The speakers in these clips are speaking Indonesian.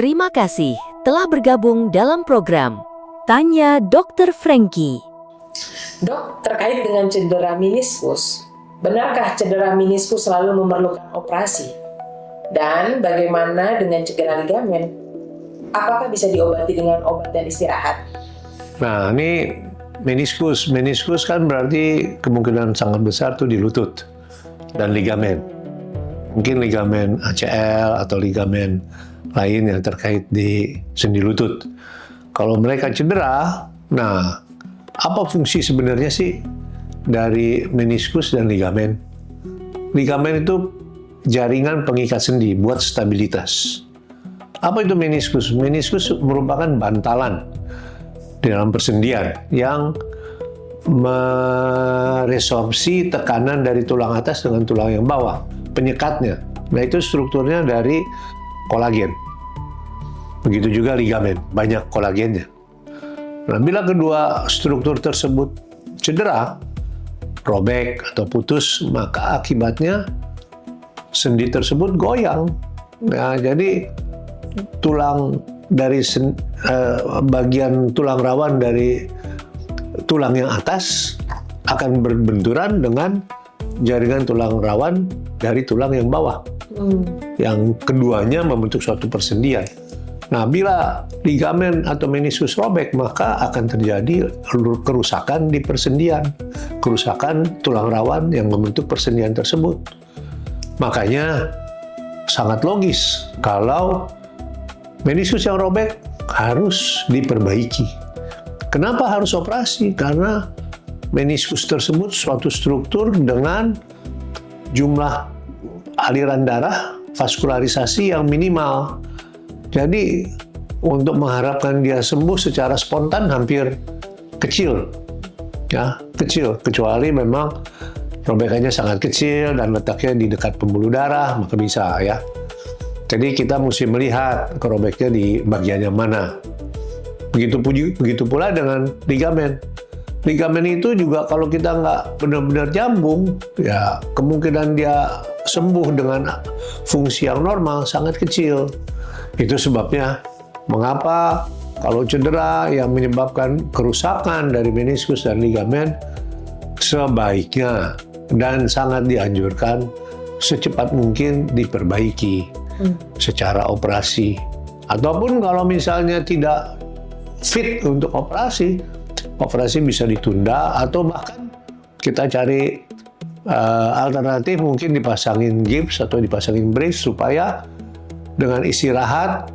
Terima kasih telah bergabung dalam program Tanya Dr. Frankie. Dok, terkait dengan cedera meniskus, benarkah cedera meniskus selalu memerlukan operasi? Dan bagaimana dengan cedera ligamen? Apakah bisa diobati dengan obat dan istirahat? Nah, ini meniskus. Meniskus kan berarti kemungkinan sangat besar tuh di lutut dan ligamen. Mungkin ligamen ACL atau ligamen lain yang terkait di sendi lutut. Kalau mereka cedera, nah apa fungsi sebenarnya sih dari meniskus dan ligamen? Ligamen itu jaringan pengikat sendi buat stabilitas. Apa itu meniskus? Meniskus merupakan bantalan di dalam persendian yang meresorpsi tekanan dari tulang atas dengan tulang yang bawah, penyekatnya. Nah, itu strukturnya dari kolagen. Begitu juga ligamen, banyak kolagennya. Nah, bila kedua struktur tersebut cedera, robek atau putus, maka akibatnya sendi tersebut goyang. Nah, jadi tulang dari bagian tulang rawan dari tulang yang atas akan berbenturan dengan jaringan tulang rawan dari tulang yang bawah. Yang keduanya membentuk suatu persendian. Nah, bila ligamen atau meniskus robek, maka akan terjadi kerusakan di persendian, kerusakan tulang rawan yang membentuk persendian tersebut. Makanya sangat logis kalau meniskus yang robek harus diperbaiki. Kenapa harus operasi? Karena meniskus tersebut suatu struktur dengan jumlah aliran darah, vaskularisasi yang minimal. Jadi untuk mengharapkan dia sembuh secara spontan hampir kecil, ya kecil. Kecuali memang robekannya sangat kecil dan letaknya di dekat pembuluh darah, maka bisa ya. Jadi kita mesti melihat kerobeknya di bagian yang mana. Begitu pula dengan ligamen. Ligamen itu juga kalau kita nggak benar-benar nyambung, ya kemungkinan dia sembuh dengan fungsi yang normal sangat kecil. Itu sebabnya mengapa kalau cedera yang menyebabkan kerusakan dari meniskus dan ligamen sebaiknya dan sangat dianjurkan secepat mungkin diperbaiki secara operasi. Ataupun kalau misalnya tidak fit untuk operasi, operasi bisa ditunda atau bahkan kita cari alternatif, mungkin dipasangin gips atau dipasangin brace supaya dengan istirahat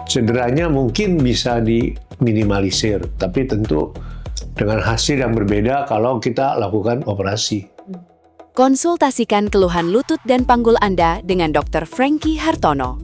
cederanya mungkin bisa diminimalisir. Tapi tentu dengan hasil yang berbeda kalau kita lakukan operasi. Konsultasikan keluhan lutut dan panggul Anda dengan Dr. Frankie Hartono.